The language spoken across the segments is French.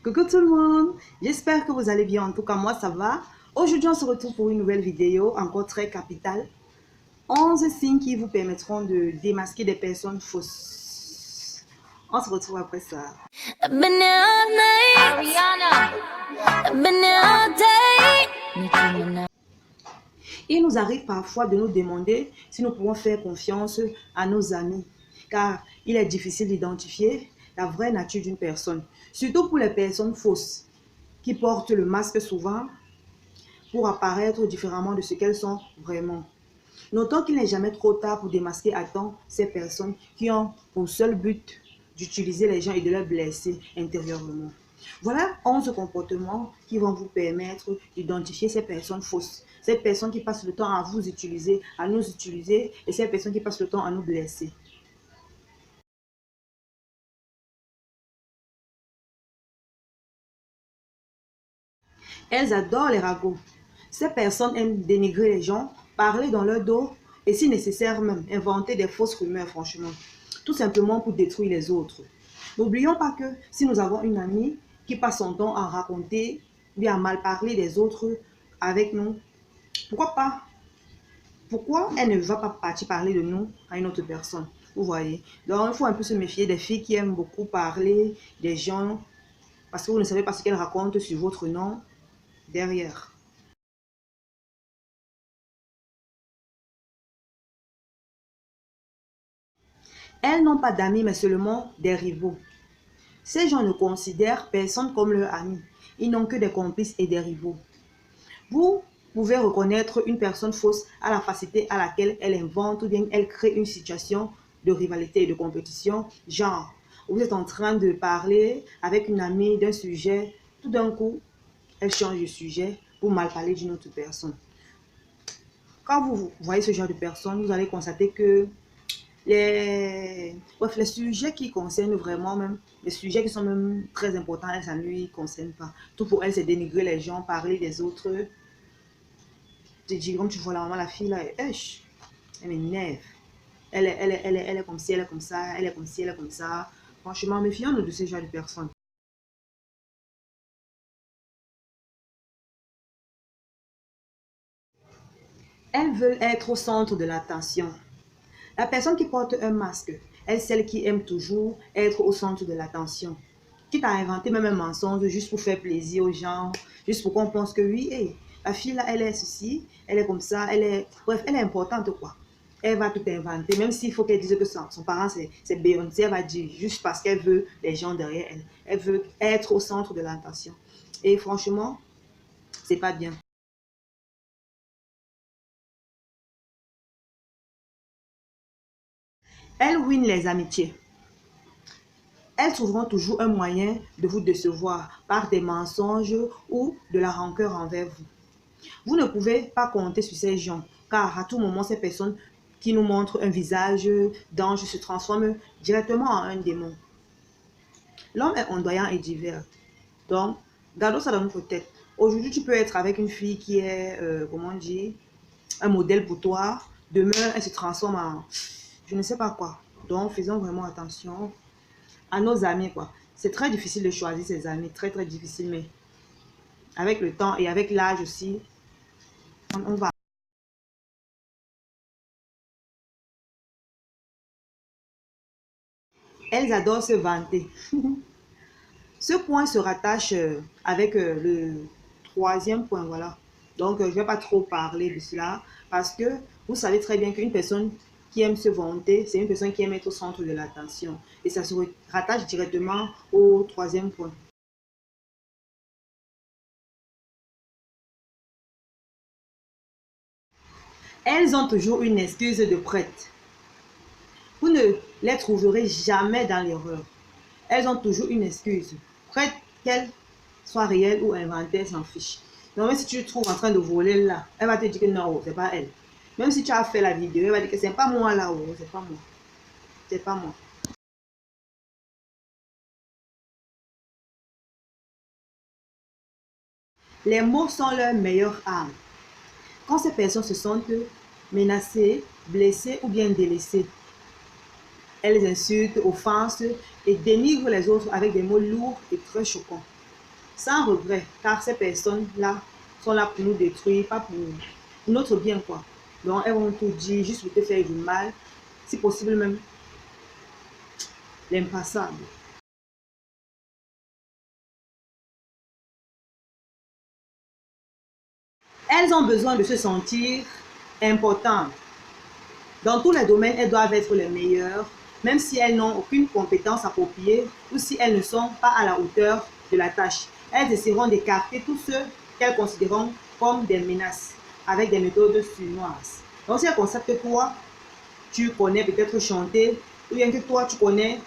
Coucou tout le monde, j'espère que vous allez bien, en tout cas moi ça va. Aujourd'hui on se retrouve pour une nouvelle vidéo encore très capitale. 11 signes qui vous permettront de démasquer des personnes fausses. On se retrouve après ça. Il nous arrive parfois de nous demander si nous pouvons faire confiance à nos amis, car il est difficile d'identifier la vraie nature d'une personne, surtout pour les personnes fausses, qui portent le masque souvent pour apparaître différemment de ce qu'elles sont vraiment. Notons qu'il n'est jamais trop tard pour démasquer à temps ces personnes qui ont pour seul but d'utiliser les gens et de les blesser intérieurement. Voilà 11 comportements qui vont vous permettre d'identifier ces personnes fausses. Ces personnes qui passent le temps à vous utiliser, à nous utiliser, et ces personnes qui passent le temps à nous blesser. Elles adorent les ragots. Ces personnes aiment dénigrer les gens, parler dans leur dos et si nécessaire même inventer des fausses rumeurs franchement. Tout simplement pour détruire les autres. N'oublions pas que si nous avons une amie qui passe son temps à raconter ou à mal parler des autres avec nous, pourquoi elle ne va pas partir parler de nous à une autre personne? Vous voyez. Donc il faut un peu se méfier des filles qui aiment beaucoup parler des gens parce que vous ne savez pas ce qu'elles racontent sur votre nom derrière. Elles n'ont pas d'amis, mais seulement des rivaux. Ces gens ne considèrent personne comme leur ami. Ils n'ont que des complices et des rivaux. Vous pouvez reconnaître une personne fausse à la facilité à laquelle elle invente ou bien elle crée une situation de rivalité et de compétition. Genre, vous êtes en train de parler avec une amie d'un sujet, tout d'un coup, elle change de sujet pour mal parler d'une autre personne. Quand vous voyez ce genre de personne, vous allez constater que les sujets qui concernent vraiment même, les sujets qui sont même très importants, elles, ça ne lui concerne pas. Tout pour elle, c'est dénigrer les gens, parler des autres. Je dis, comme tu vois la maman, la fille là, elle m'énerve. Elle est comme ci, elle est comme ça, elle est comme ci, elle est comme ça. Franchement, méfions-nous de ce genre de personnes. Elles veulent être au centre de l'attention. La personne qui porte un masque est celle qui aime toujours être au centre de l'attention. Quitte à inventer même un mensonge juste pour faire plaisir aux gens, juste pour qu'on pense que oui, hey, la fille là, elle est ceci, elle est comme ça, bref, elle est importante quoi. Elle va tout inventer, même s'il faut qu'elle dise que son parent c'est Beyoncé, elle va dire juste parce qu'elle veut les gens derrière elle. Elle veut être au centre de l'attention. Et franchement, c'est pas bien. Elle ruine les amitiés. Elles trouveront toujours un moyen de vous décevoir par des mensonges ou de la rancœur envers vous. Vous ne pouvez pas compter sur ces gens, car à tout moment, ces personnes qui nous montrent un visage d'ange se transforment directement en un démon. L'homme est ondoyant et divers. Donc, gardons ça dans notre tête. Aujourd'hui, tu peux être avec une fille qui est, comment dire, un modèle pour toi. Demain, elle se transforme en je ne sais pas quoi. Donc, faisons vraiment attention à nos amis, quoi. C'est très difficile de choisir ses amis, très très difficile, mais avec le temps et avec l'âge aussi, on va. Elles adorent se vanter. Ce point se rattache avec le troisième point, voilà. Donc, je ne vais pas trop parler de cela parce que vous savez très bien qu'une personne qui aime se vanter, c'est une personne qui aime être au centre de l'attention. Et ça se rattache directement au troisième point. Elles ont toujours une excuse de prête. Vous ne les trouverez jamais dans l'erreur. Elles ont toujours une excuse. Prête qu'elle soit réelle ou inventée, elles s'en fichent. Donc même si tu te trouves en train de voler là, elle va te dire que non, c'est pas elle. Même si tu as fait la vidéo, elle va dire que c'est pas moi là-haut, c'est pas moi. C'est pas moi. Les mots sont leur meilleure arme. Quand ces personnes se sentent menacées, blessées ou bien délaissées, elles insultent, offensent et dénigrent les autres avec des mots lourds et très choquants. sans regret, car ces personnes-là sont là pour nous détruire, pas pour notre bien, quoi. Donc, elles vont tout dire juste pour te faire du mal, si possible même l'impassable. Elles ont besoin de se sentir importantes. Dans tous les domaines, elles doivent être les meilleures, même si elles n'ont aucune compétence appropriée ou si elles ne sont pas à la hauteur de la tâche. Elles essaieront d'écarter tous ceux qu'elles considéreront comme des menaces avec des méthodes sournoises. Donc, si elles constatent que toi, tu connais peut-être chanter, ou bien que toi, tu connais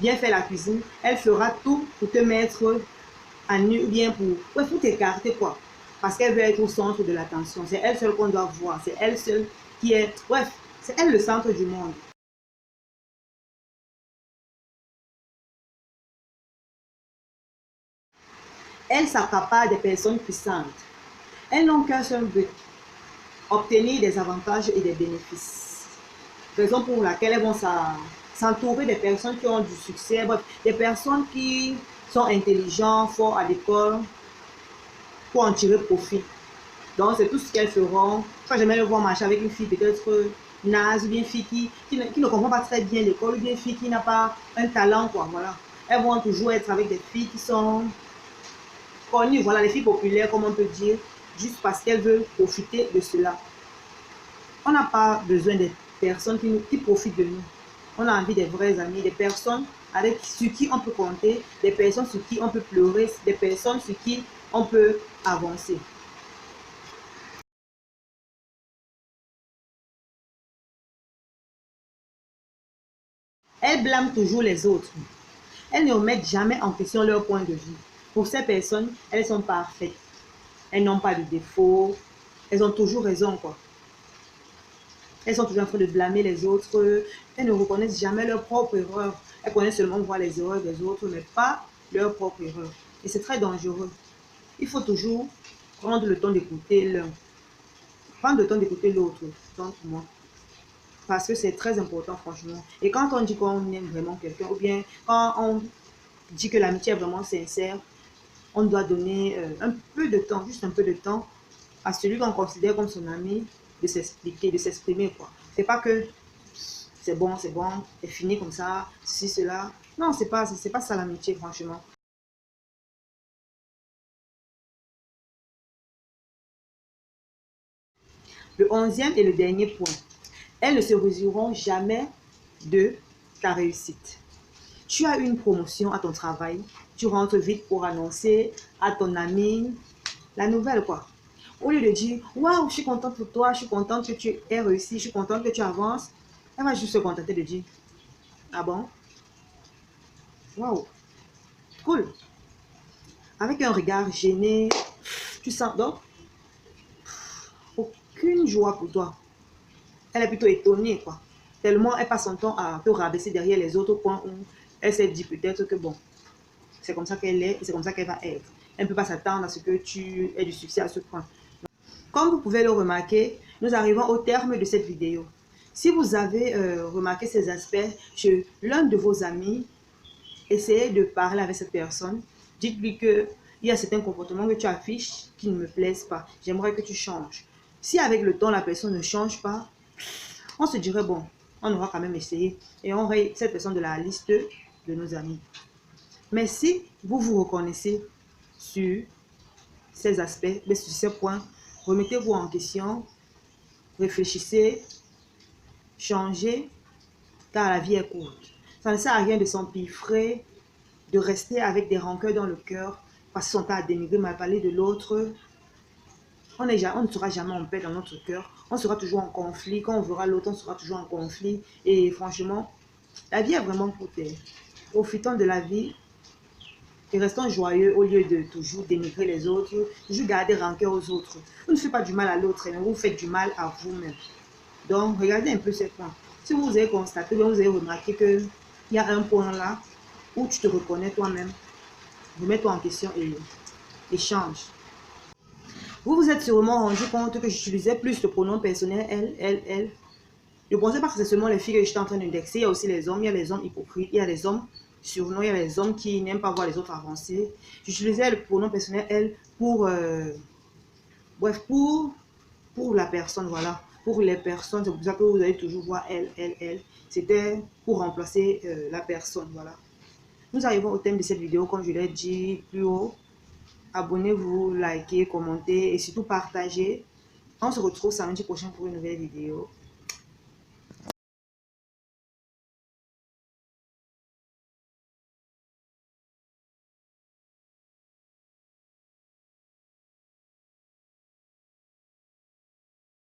bien faire la cuisine, elle fera tout pour te mettre à nu ou bien pour t'écarter, quoi. Parce qu'elle veut être au centre de l'attention. C'est elle seule qu'on doit voir. C'est elle seule qui est... Bref, c'est elle le centre du monde. Elle s'accapare des personnes puissantes. Elles n'ont qu'un seul but, obtenir des avantages et des bénéfices. Raison pour laquelle elles vont s'entourer des personnes qui ont du succès, bref, des personnes qui sont intelligents, forts à l'école, pour en tirer profit. Donc, c'est tout ce qu'elles feront. Quand j'aimerais le voir marcher avec une fille peut-être naze, ou bien une fille qui ne comprend pas très bien l'école, ou bien une fille qui n'a pas un talent, quoi, voilà. Elles vont toujours être avec des filles qui sont connues, voilà, les filles populaires, comme on peut dire, juste parce qu'elles veulent profiter de cela. On n'a pas besoin des personnes qui profitent de nous. On a envie des vrais amis, des personnes sur qui on peut compter, des personnes sur qui on peut pleurer, des personnes sur qui on peut avancer. Elles blâment toujours les autres. Elles ne remettent jamais en question leur point de vue. Pour ces personnes, elles sont parfaites. Elles n'ont pas de défaut. Elles ont toujours raison, quoi. Elles sont toujours en train de blâmer les autres. Elles ne reconnaissent jamais leurs propres erreurs. Elles connaissent seulement voir les erreurs des autres, mais pas leurs propres erreurs. Et c'est très dangereux. Il faut toujours prendre le temps d'écouter l'un. Prendre le temps d'écouter l'autre. Donc, moi. Parce que c'est très important, franchement. Et quand on dit qu'on aime vraiment quelqu'un, ou bien quand on dit que l'amitié est vraiment sincère, on doit donner un peu de temps, juste un peu de temps, à celui qu'on considère comme son ami, de s'expliquer, de s'exprimer, quoi. C'est pas que c'est bon, c'est fini comme ça, ceci, cela. Non, c'est pas ça l'amitié, franchement. Le 11e et le dernier point. Elles ne se réjouiront jamais de ta réussite. Tu as une promotion à ton travail, tu rentres vite pour annoncer à ton ami la nouvelle, quoi. Au lieu de dire, waouh, je suis contente pour toi, je suis contente que tu aies réussi, je suis contente que tu avances, elle va juste se contenter de dire, ah bon, waouh, cool. Avec un regard gêné, tu sens donc aucune joie pour toi. Elle est plutôt étonnée, quoi. Tellement elle passe son temps à te rabaisser derrière les autres points où elle s'est dit peut-être que bon, c'est comme ça qu'elle est et c'est comme ça qu'elle va être. Elle ne peut pas s'attendre à ce que tu aies du succès à ce point. Comme vous pouvez le remarquer, nous arrivons au terme de cette vidéo. Si vous avez remarqué ces aspects chez l'un de vos amis, essayez de parler avec cette personne. Dites-lui qu'il y a certains comportements que tu affiches qui ne me plaisent pas. J'aimerais que tu changes. Si avec le temps, la personne ne change pas, on se dirait, bon, on aura quand même essayé. Et on raye cette personne de la liste de nos amis. Mais si vous vous reconnaissez sur ces aspects, sur ces points, remettez-vous en question, réfléchissez, changez, car la vie est courte. Ça ne sert à rien de s'empiffrer, de rester avec des rancœurs dans le cœur, passer son temps à dénigrer, mal parler de l'autre. On ne sera jamais en paix dans notre cœur. On sera toujours en conflit. Quand on verra l'autre, on sera toujours en conflit. Et franchement, la vie est vraiment courte. Profitons de la vie et restons joyeux au lieu de toujours dénigrer les autres, toujours garder rancœur aux autres. Vous ne faites pas du mal à l'autre, mais vous faites du mal à vous-même. Donc, regardez un peu ces points. Si vous avez constaté, vous avez remarqué qu'il y a un point là où tu te reconnais toi-même, remets-toi en question et change. Vous vous êtes sûrement rendu compte que j'utilisais plus le pronom personnel elle. Ne pensez pas que c'est seulement les filles que j'étais en train d'indexer. Il y a aussi les hommes. Il y a les hommes hypocrites. Il y a les hommes surnoms. Il y a les hommes qui n'aiment pas voir les autres avancer. J'utilisais le pronom personnel elle pour, bref, pour la personne, voilà. Pour les personnes, c'est pour ça que vous allez toujours voir elle. C'était pour remplacer la personne, voilà. Nous arrivons au thème de cette vidéo, comme je l'ai dit plus haut. Abonnez-vous, likez, commentez et surtout partagez. On se retrouve samedi prochain pour une nouvelle vidéo.